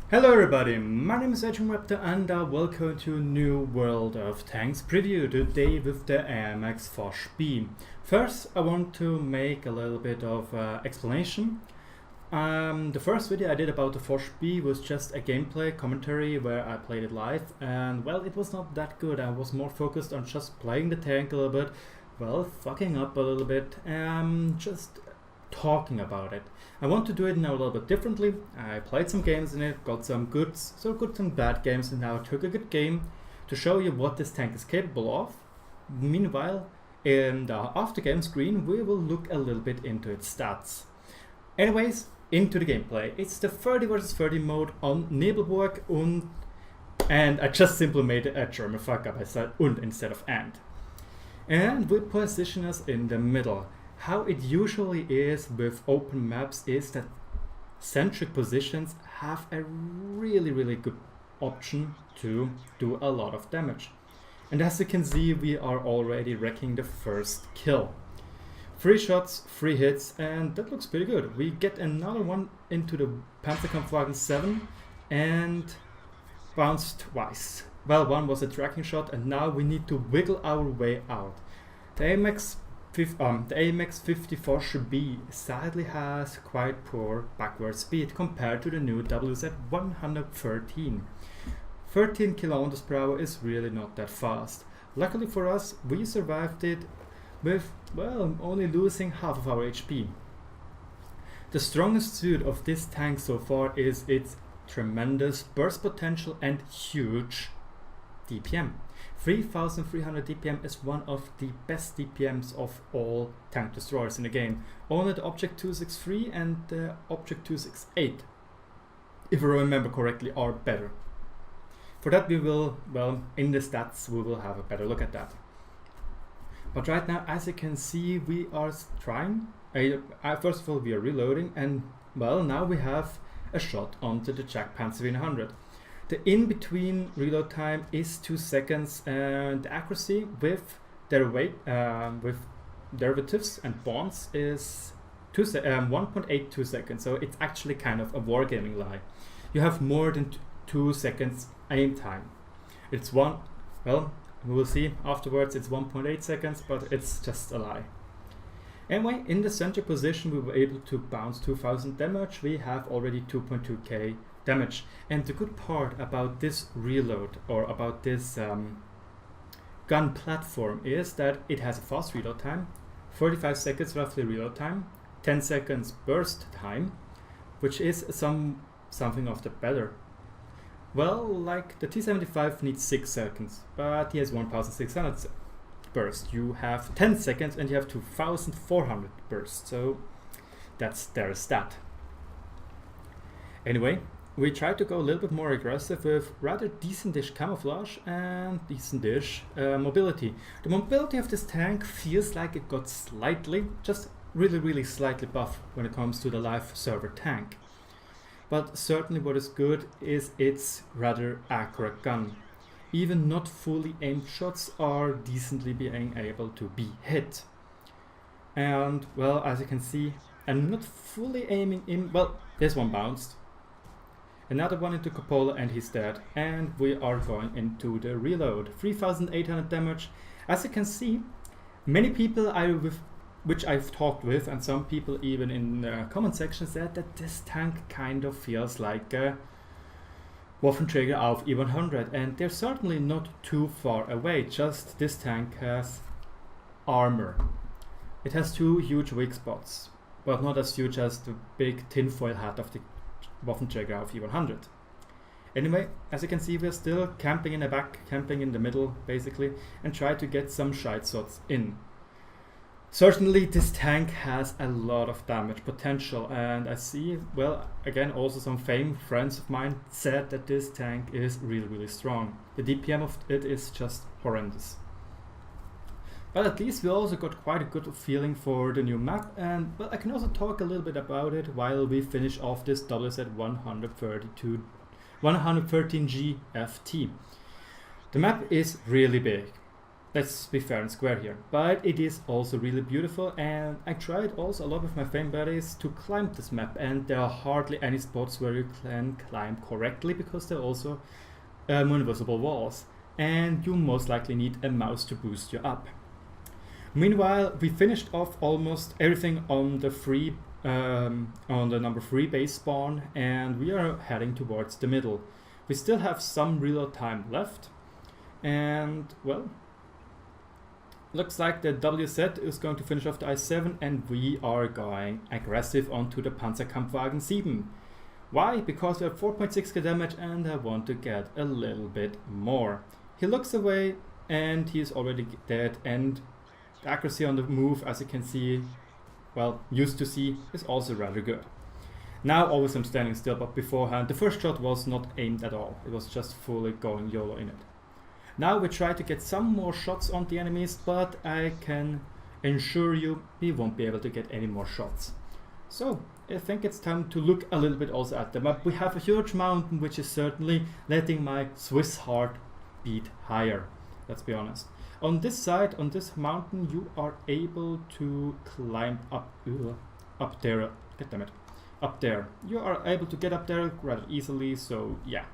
Hello everybody, my name is RagingRaptor and welcome to a new World of Tanks preview, today with the AMX Foch B. First I want to make a little bit of explanation. The first video I did about the Foch B was just a gameplay commentary where I played it live, and well, it was not that good. I was more focused on just playing the tank a little bit, well, fucking up a little bit, just talking about it. I want to do it now a little bit differently. I played some games in it, got some goods, some bad games, and now I took a good game to show you what this tank is capable of. Meanwhile, in the after game screen, we will look a little bit into its stats. Anyways, into the gameplay. It's the 30 vs 30 mode on Nebelburg and I just simply made a German fuck up. I said und instead of and we position us in the middle. How it usually is with open maps is that centric positions have a really good option to do a lot of damage. And as you can see, we are already wrecking the first kill. 3 shots, 3 hits, and that looks pretty good. We get another one into the Panzerkampfwagen 7 and bounce twice. Well, one was a tracking shot and now we need to wiggle our way out. The AMX 50 Foch B sadly has quite poor backward speed compared to the new WZ113. 13 km per hour is really not that fast. Luckily for us, we survived it with, well, only losing half of our HP. The strongest suit of this tank so far is its tremendous burst potential and huge DPM. 3300 DPM is one of the best DPMs of all tank destroyers in the game. Only the Object 263 and the Object 268, if I remember correctly, are better. For that we will, well, in the stats we will have a better look at that. But right now, as you can see, we are trying. First of all, we are reloading, and well, now we have a shot onto the Jack Panzer 100. The in-between reload time is 2 seconds, and the accuracy with with derivatives and bonds is 1.82 seconds. So it's actually kind of a wargaming lie. You have more than 2 seconds aim time. It's well, we will see afterwards. It's 1.8 seconds, but it's just a lie. Anyway, in the center position, we were able to bounce 2000 damage. We have already 2.2k damage. And the good part about this reload, or about this gun platform, is that it has a fast reload time, 45 seconds roughly reload time, 10 seconds burst time, which is something of the better. Well, like the T-75 needs 6 seconds, but he has 1600 burst. You have 10 seconds and you have 2400 burst, so that's their stat. Anyway, we tried to go a little bit more aggressive with rather decent-ish camouflage and decent-ish mobility. The mobility of this tank feels like it got slightly, just really slightly buff when it comes to the live server tank. But certainly what is good is its rather accurate gun. Even not fully aimed shots are decently being able to be hit. And well, as you can see, I'm not fully aiming in, well, this one bounced. Another one into Cupola and he's dead. And we are going into the reload. 3800 damage. As you can see, many people which I've talked with, and some people even in the comment section, said that this tank kind of feels like a Waffenträger auf E100, and they're certainly not too far away, just this tank has armor. It has 2 huge weak spots, but not as huge as the big tinfoil hat of the Waffenträger auf E100. Anyway, as you can see, we're still camping in the back, camping in the middle basically, and try to get some shite shots in. Certainly this tank has a lot of damage potential, and I see, well, again, also some famed friends of mine said that this tank is really strong. The DPM of it is just horrendous. But at least we also got quite a good feeling for the new map, and well, I can also talk a little bit about it while we finish off this WZ113 GFT. The map is really big. let's be fair and square here. But it is also really beautiful, and I tried also a lot with my fame buddies to climb this map, and there are hardly any spots where you can climb correctly because there are also invisible walls, and you most likely need a mouse to boost you up. Meanwhile, we finished off almost everything on the number 3 base spawn, and we are heading towards the middle. We still have some reload time left, and well, looks like the WZ is going to finish off the I-7, and we are going aggressive onto the Panzerkampfwagen 7. Why? Because we have 4.6k damage, and I want to get a little bit more. He looks away, and he's already dead, and the accuracy on the move, as you can see, well, used to see, is also rather good. Now always I'm standing still, but beforehand the first shot was not aimed at all. It was just fully going YOLO in it. Now we try to get some more shots on the enemies, but I can assure you we won't be able to get any more shots. So I think it's time to look a little bit also at the map. We have a huge mountain, which is certainly letting my Swiss heart beat higher, let's be honest. On this side, on this mountain, you are able to climb up there. God damn it. Up there. You are able to get up there rather easily, so yeah.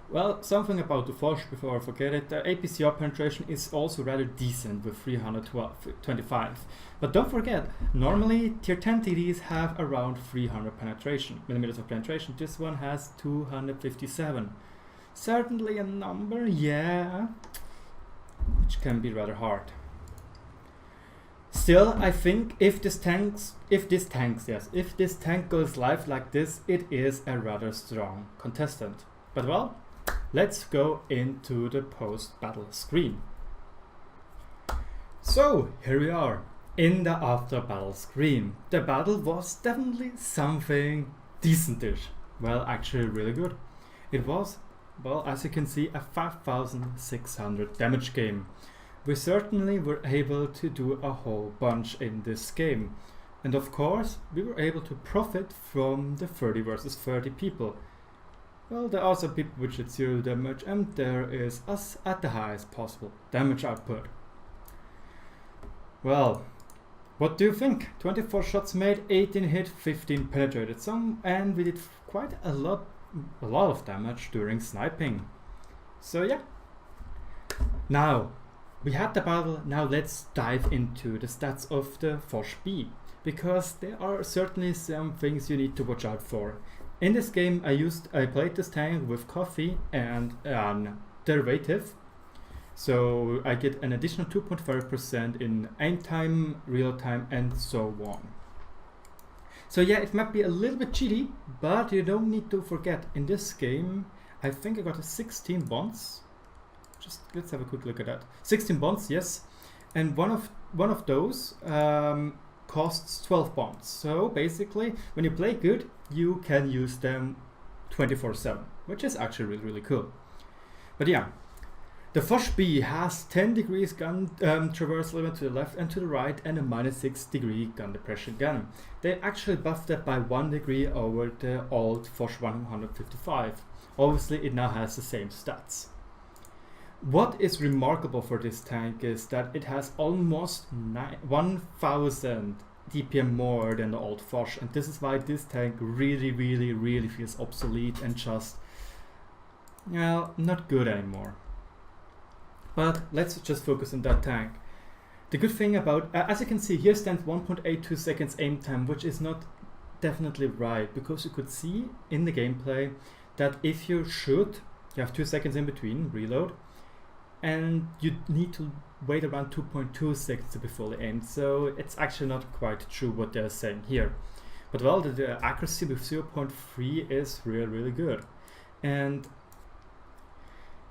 Well, something about the Foch before I forget it. The APCR penetration is also rather decent with 325. But don't forget, normally tier 10 TDs have around 300 millimeters of penetration. This one has 257. Certainly a number, yeah, which can be rather hard. Still, I think if this tank goes live like this, it is a rather strong contestant. But well, let's go into the post-battle screen. So here we are in the after-battle screen. The battle was definitely something decentish. Well, actually really good. It was, well, as you can see, a 5600 damage game. We certainly were able to do a whole bunch in this game. And of course, we were able to profit from the 30 versus 30 people. Well, there are some people which did 0 damage, and there is us at the highest possible damage output. Well, what do you think? 24 shots made, 18 hit, 15 penetrated, and we did quite a lot of damage during sniping. So yeah. Now, we had the battle, now let's dive into the stats of the Foch B, because there are certainly some things you need to watch out for. In this game I played this tank with coffee and an derivative, so I get an additional 2.5% in aim time, reload time, and so on. So yeah, it might be a little bit cheaty, but you don't need to forget, in this game I think I got a 16 bonds. Just let's have a quick look at that. 16 bonds, yes, and one of those costs 12 bonds. So basically, when you play good, you can use them 24/7, which is actually really, really cool. But yeah, the Foch B has 10 degrees gun traverse limit to the left and to the right, and a -6 degree gun depression gun. They actually buffed that by 1 degree over the old Foch 155. Obviously, it now has the same stats. What is remarkable for this tank is that it has almost 1000 DPM more than the old Foch, and this is why this tank really feels obsolete and just, well, not good anymore. But let's just focus on that tank. The good thing about, as you can see, here stands 1.82 seconds aim time, which is not definitely right, because you could see in the gameplay that if you shoot, you have 2 seconds in between reload, and you need to wait around 2.2 seconds to be fully aimed, so it's actually not quite true what they're saying here. But well, the accuracy with 0.3 is really good. And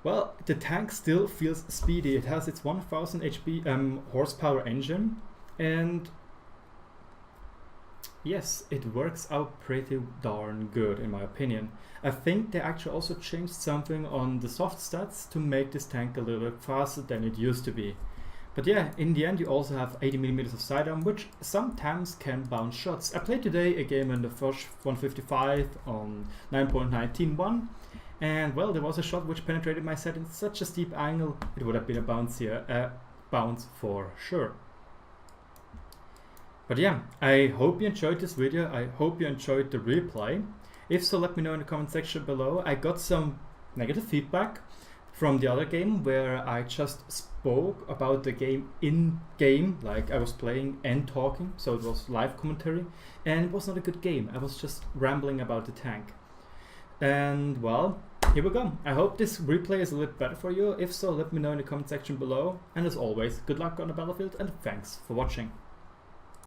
well, the tank still feels speedy. It has its 1000 HP horsepower engine, and yes, it works out pretty darn good in my opinion. I think they actually also changed something on the soft stats to make this tank a little bit faster than it used to be. But yeah, in the end you also have 80mm of sidearm, which sometimes can bounce shots. I played today a game in the Foch 155 on 9.19.1, And well, there was a shot which penetrated my set in such a steep angle, it would have been a bounce for sure. But yeah, I hope you enjoyed this video. I hope you enjoyed the replay. If so, let me know in the comment section below. I got some negative feedback from the other game where I just spoke about the game in game, like I was playing and talking, so it was live commentary, and it was not a good game. I was just rambling about the tank. And well, here we go. I hope this replay is a little better for you. If so, let me know in the comment section below. And as always, good luck on the battlefield and thanks for watching.